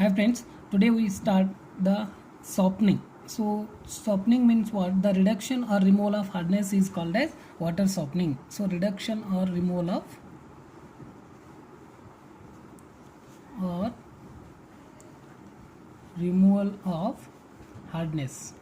Hi friends, today we start the softening. So softening means what? The reduction or removal of hardness is called as water softening. So reduction or removal of hardness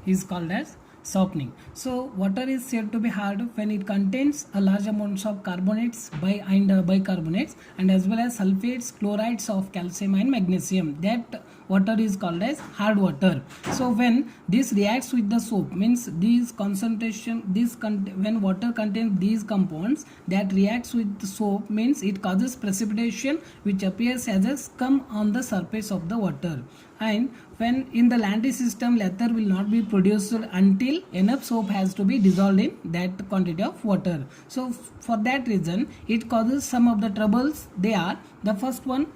is called as softening. So water is said to be hard when it contains a large amounts of carbonates and bicarbonates and as well as sulfates, chlorides of calcium and magnesium. That water is called as hard water. So when this reacts with the soap, means these concentration when water contains these compounds that reacts with the soap, means it causes precipitation which appears as a scum on the surface of the water. And when in the Landy system, lather will not be produced until enough soap has to be dissolved in that quantity of water. So for that reason it causes some of the troubles. They are: the first one,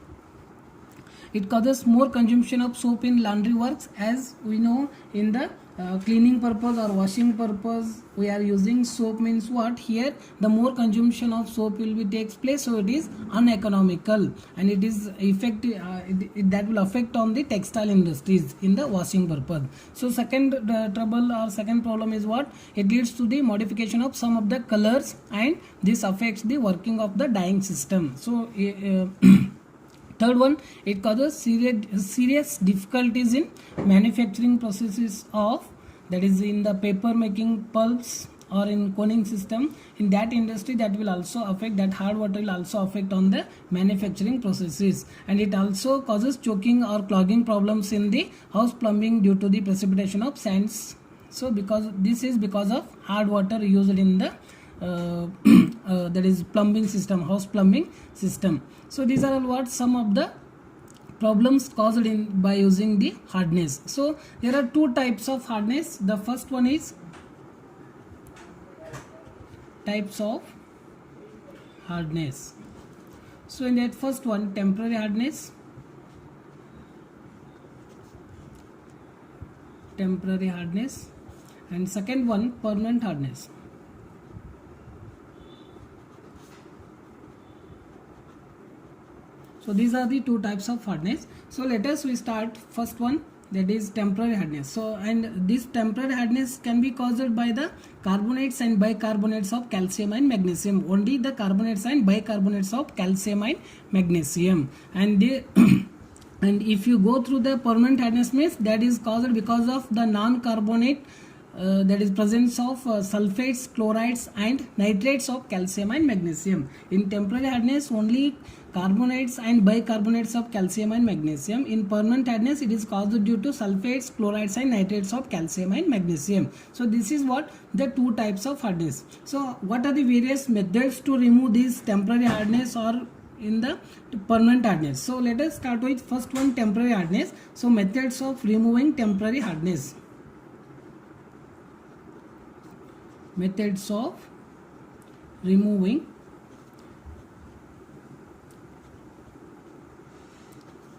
it causes more consumption of soap in laundry works. As we know, in the cleaning purpose or washing purpose we are using soap, means what? Here the more consumption of soap will be takes place, so it is uneconomical and it is effective that will affect on the textile industries in the washing purpose. So second trouble or second problem is what? It leads to the modification of some of the colors and this affects the working of the dyeing system. So third one, it causes serious difficulties in manufacturing processes of, that is in the paper making pulps or in coning system. In that industry, that will also affect, that hard water will also affect on the manufacturing processes, and it also causes choking or clogging problems in the house plumbing due to the precipitation of sands. So this is because of hard water used in the that is plumbing system, house plumbing system. So these are what some of the problems caused by using the hardness. So there are two types of hardness. The first one is types of hardness. So in that first one, temporary hardness, and second one, permanent hardness. So these are the two types of hardness. So let us we start first one, that is temporary hardness. So and this temporary hardness can be caused by the carbonates and bicarbonates of calcium and magnesium. Only the carbonates and bicarbonates of calcium and magnesium. And they and if you go through the permanent hardness, means that is caused because of the non-carbonate that is presence of sulfates, chlorides and nitrates of calcium and magnesium. In temporary hardness, only carbonates and bicarbonates of calcium and magnesium. In permanent hardness, it is caused due to sulfates, chlorides and nitrates of calcium and magnesium. So this is what the two types of hardness. So what are the various methods to remove this temporary hardness or in the permanent hardness? So let us start with first one, temporary hardness. So methods of removing temporary hardness. Methods of removing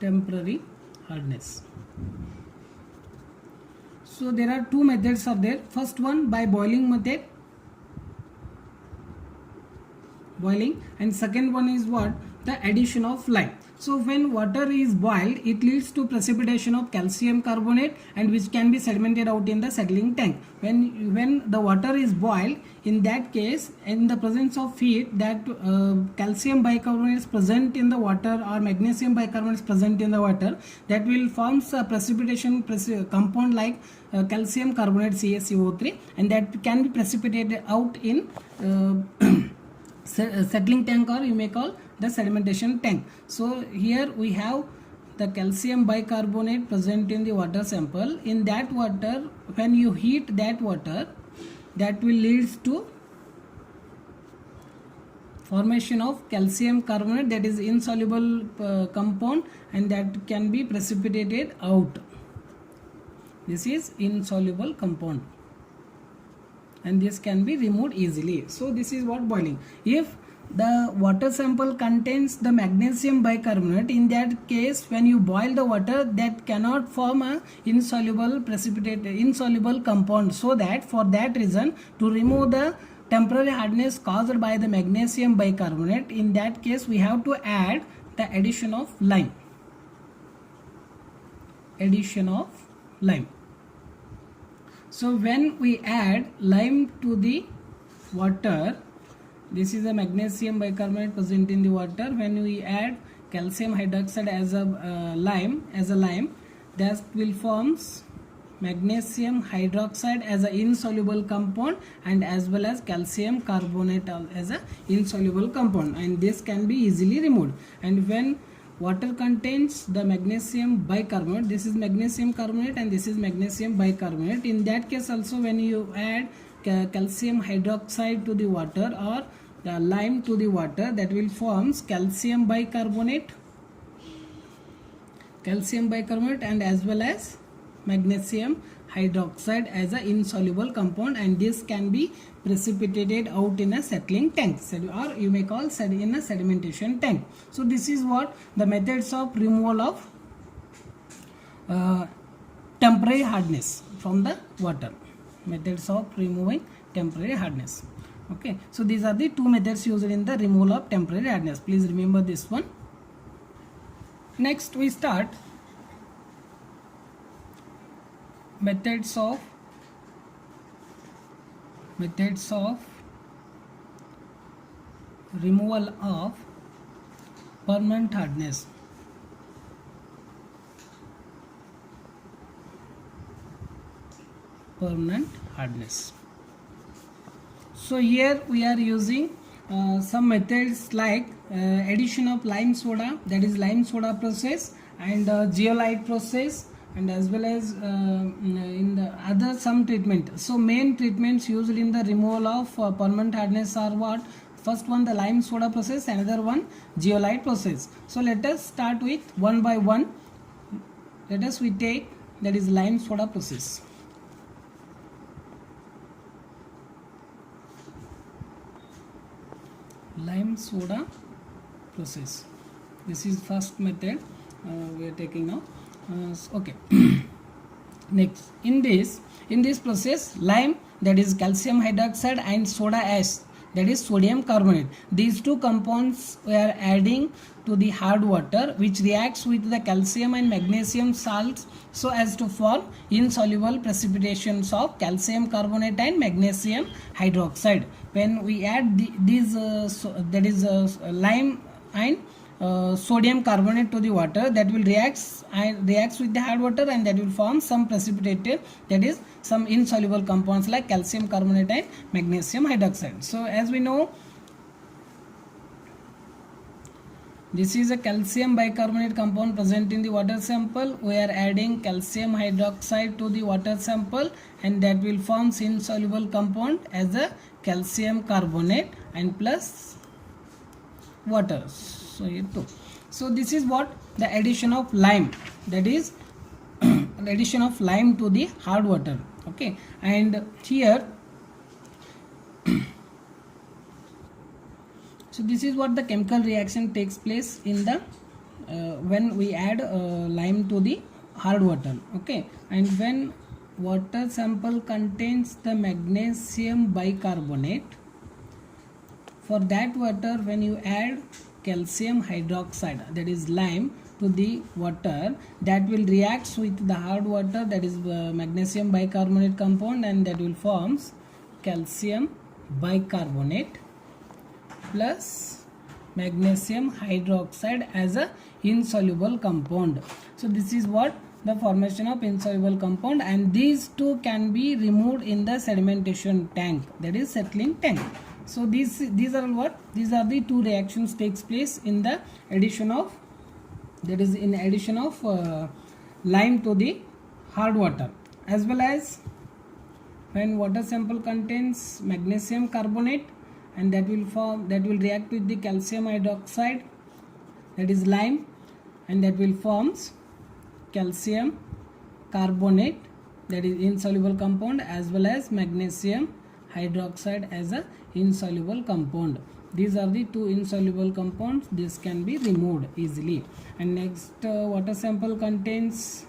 temporary hardness. So there are two methods are there. First one, by boiling method, and second one is what? The addition of lime. So when water is boiled, it leads to precipitation of calcium carbonate and which can be sedimented out in the settling tank. When the water is boiled, in that case, in the presence of heat, that calcium bicarbonate is present in the water or magnesium bicarbonate is present in the water, that will form a precipitation compound like calcium carbonate CaCO3, and that can be precipitated out in settling tank, or you may call the sedimentation tank. So here we have the calcium bicarbonate present in the water sample. In that water, when you heat that water, that will lead to formation of calcium carbonate, that is insoluble compound, and that can be precipitated out. This is insoluble compound and this can be removed easily. So this is what boiling. If the water sample contains the magnesium bicarbonate, in that case when you boil the water, that cannot form a insoluble compound. So that for that reason, to remove the temporary hardness caused by the magnesium bicarbonate, in that case we have to add the addition of lime. Addition of lime. So when we add lime to the water, this is a magnesium bicarbonate present in the water. When we add calcium hydroxide as a lime, that will forms magnesium hydroxide as an insoluble compound, and as well as calcium carbonate as an insoluble compound, and this can be easily removed. And when water contains the magnesium bicarbonate, this is magnesium carbonate and this is magnesium bicarbonate, in that case also when you add calcium hydroxide to the water or the lime to the water, that will forms calcium bicarbonate and as well as magnesium hydroxide as an insoluble compound, and this can be precipitated out in a settling tank, or you may call in a sedimentation tank. So this is what the methods of removal of temporary hardness from the water. Methods of removing temporary hardness. Okay, so these are the two methods used in the removal of temporary hardness. Please remember this one. Next we start methods of removal of permanent hardness. So here we are using some methods like addition of lime soda, that is lime soda process, and zeolite process, and as well as in the other some treatment. So main treatments used in the removal of permanent hardness are what? First one, the lime soda process, another one zeolite process. So let us start with one by one. Let us we take, that is lime soda process. Lime soda process. This is first method we are taking now. Okay. Next, in this process, lime, that is calcium hydroxide, and soda ash, that is sodium carbonate, these two compounds we are adding to the hard water, which reacts with the calcium and magnesium salts so as to form insoluble precipitations of calcium carbonate and magnesium hydroxide. When we add these lime and sodium carbonate to the water, that will reacts with the hard water, and that will form some precipitated, that is some insoluble compounds like calcium carbonate and magnesium hydroxide. So as we know, this is a calcium bicarbonate compound present in the water sample. We are adding calcium hydroxide to the water sample, and that will form insoluble compound as a calcium carbonate and plus water. So this is what the addition of lime, that is addition of lime to the hard water. Okay, and here so this is what the chemical reaction takes place in the when we add lime to the hard water. Okay, and when water sample contains the magnesium bicarbonate, for that water when you add calcium hydroxide, that is lime, to the water, that will react with the hard water, that is magnesium bicarbonate compound, and that will forms calcium bicarbonate plus magnesium hydroxide as a insoluble compound. So this is what the formation of insoluble compound, and these two can be removed in the sedimentation tank, that is settling tank. So these are what? These are the two reactions takes place in the addition of, that is in addition of lime to the hard water, as well as when water sample contains magnesium carbonate, and that will react with the calcium hydroxide, that is lime, and that will forms calcium carbonate, that is insoluble compound, as well as magnesium hydroxide as a insoluble compound. These are the two insoluble compounds. This can be removed easily. And next, water sample contains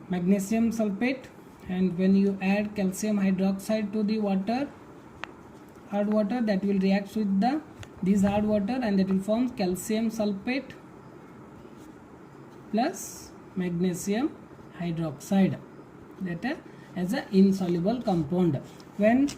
magnesium sulfate, and when you add calcium hydroxide to the water, hard water, that will react with the this hard water, and that will form calcium sulfate plus magnesium hydroxide, that as an insoluble compound. When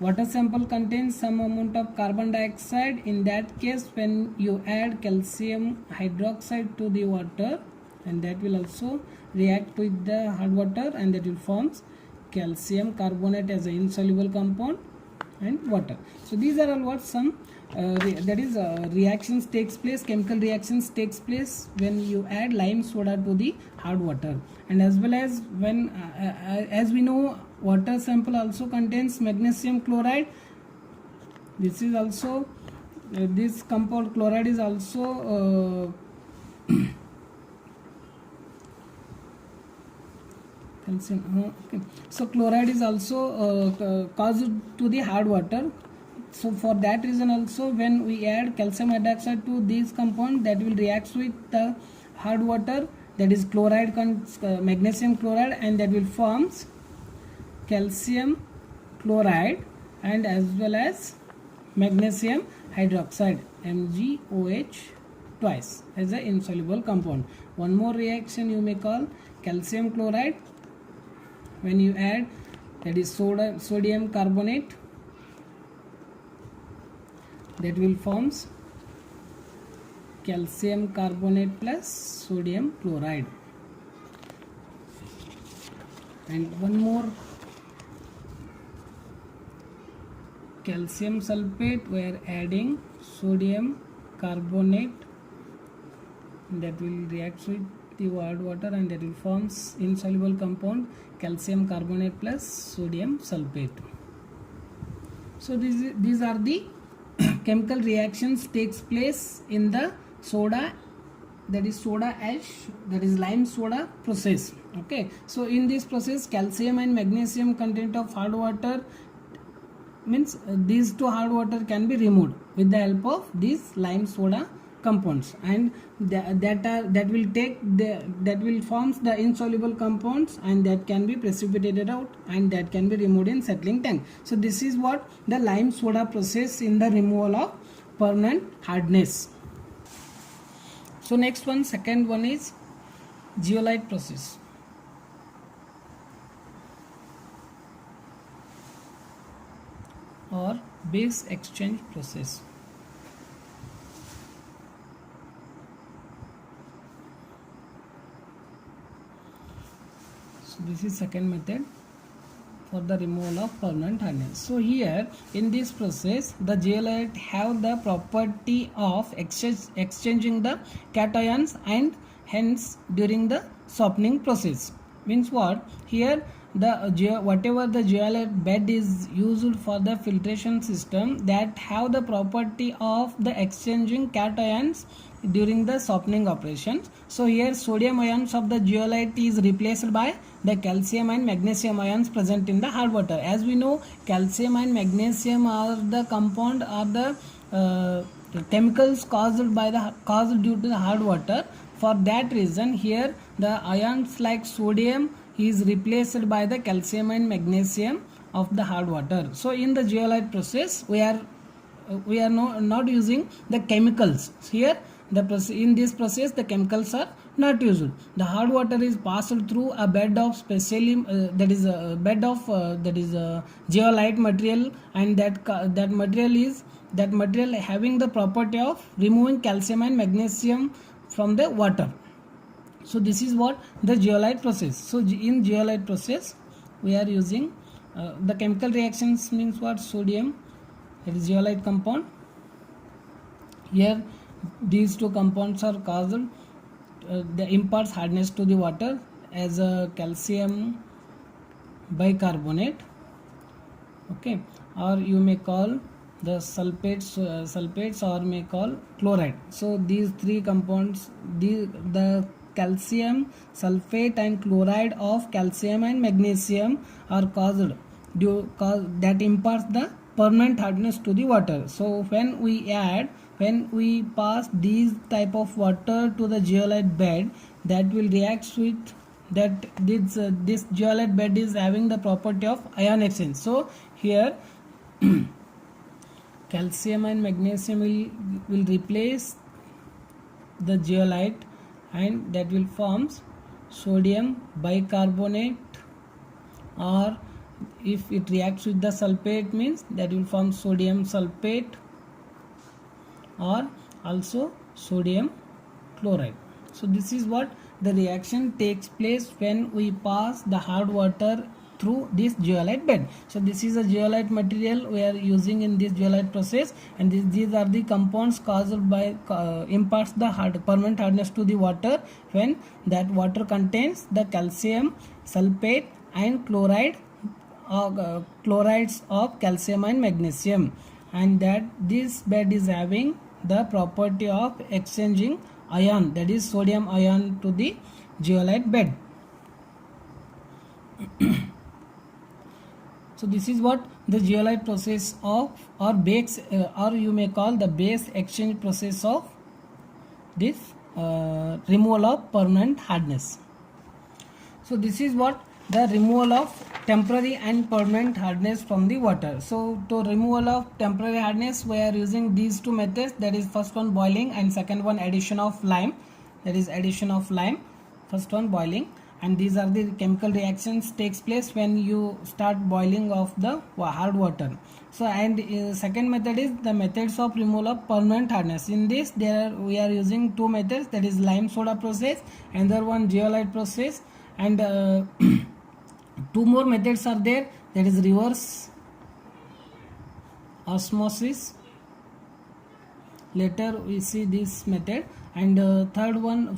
water sample contains some amount of carbon dioxide, in that case when you add calcium hydroxide to the water, and that will also react with the hard water, and that will forms calcium carbonate as an insoluble compound and water. So these are all what some reactions takes place, chemical reactions takes place when you add lime soda to the hard water. And as well as when as we know, water sample also contains magnesium chloride. This is also this compound chloride is also okay. So chloride is also caused to the hard water. So for that reason also, when we add calcium hydroxide to this compound, that will react with the hard water, that is chloride, magnesium chloride, and that will forms calcium chloride and as well as magnesium hydroxide, MgOH twice, as an insoluble compound. One more reaction you may call calcium chloride. When you add, that is sodium carbonate, that will forms calcium carbonate plus sodium chloride. And one more, calcium sulfate, we are adding sodium carbonate, that will react with the hard water, and that will forms insoluble compound calcium carbonate plus sodium sulfate. So these are the chemical reactions takes place in the soda, that is soda ash, that is lime soda process. Okay, so in this process, calcium and magnesium content of hard water, means these two hard water can be removed with the help of these lime soda compounds, and that will forms the insoluble compounds, and that can be precipitated out, and that can be removed in settling tank. So this is what the lime soda process in the removal of permanent hardness. So next one, second one is zeolite process. Or base exchange process. So this is second method for the removal of permanent hardness. So here in this process, the zeolite have the property of exchanging the cations, and hence during the softening process, means what, here the whatever the zeolite bed is used for the filtration system, that have the property of the exchanging cations during the softening operations. So here sodium ions of the zeolite is replaced by the calcium and magnesium ions present in the hard water. As we know, calcium and magnesium are the compound, are the chemicals caused due to the hard water. For that reason, here the ions like sodium is replaced by the calcium and magnesium of the hard water. So in the zeolite process, we are not using the chemicals. Here in this process, the chemicals are not used. The hard water is passed through a bed of specially that is a bed of zeolite material, and that material having the property of removing calcium and magnesium from the water. So this is what the zeolite process. So in zeolite process, we are using the chemical reactions, means what, sodium, that is zeolite compound. Here these two compounds are caused the imparts hardness to the water as a calcium bicarbonate. Okay, or you may call the sulfates or may call chloride. So these three compounds, the calcium sulfate and chloride of calcium and magnesium are caused that imparts the permanent hardness to the water. So when we pass these type of water to the zeolite bed, that will react with that this zeolite bed is having the property of ion exchange. So here calcium and magnesium will replace the zeolite, and that will forms sodium bicarbonate, or if it reacts with the sulfate means that will form sodium sulfate, or also sodium chloride. So this is what the reaction takes place when we pass the hard water through this zeolite bed. So this is a zeolite material we are using in this zeolite process, and these are the compounds caused by imparts the permanent hardness to the water when that water contains the calcium sulfate and chlorides of calcium and magnesium, and that this bed is having the property of exchanging ion, that is sodium ion, to the zeolite bed. So this is what the zeolite process of, or base, or you may call the base exchange process of this removal of permanent hardness. So this is what the removal of temporary and permanent hardness from the water. So to removal of temporary hardness we are using these two methods, that is first one boiling and second one addition of lime, that is addition of lime, first one boiling, and these are the chemical reactions takes place when you start boiling of the hard water. So and second method is the methods of removal of permanent hardness. In this we are using two methods, that is lime soda process, another one zeolite process, and two more methods are there, that is reverse osmosis. Later we see this method, and third one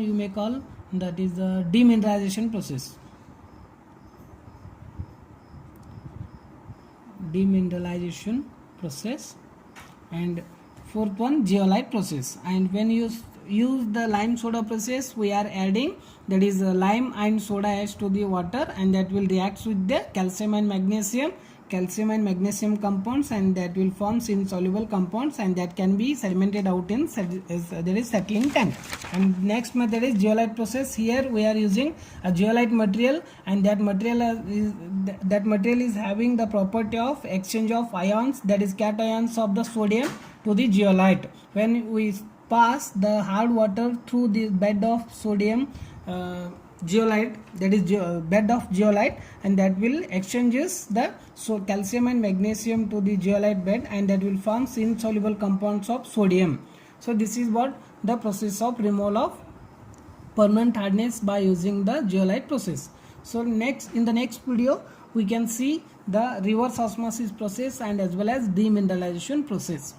you may call, that is the demineralization process. Demineralization process, and fourth one zeolite process. And when you use the lime soda process, we are adding, that is lime and soda ash to the water, and that will react with the calcium and magnesium compounds, and that will form insoluble compounds, and that can be sedimented out in there is settling tank. And next method is zeolite process. Here we are using a zeolite material, and that material is having the property of exchange of ions, that is cations of the sodium to the zeolite. When we pass the hard water through the bed of sodium zeolite, that is bed of zeolite, and that will exchanges the calcium and magnesium to the zeolite bed, and that will form insoluble compounds of sodium. So this is what the process of removal of permanent hardness by using the zeolite process. So in the next video we can see the reverse osmosis process and as well as demineralization process.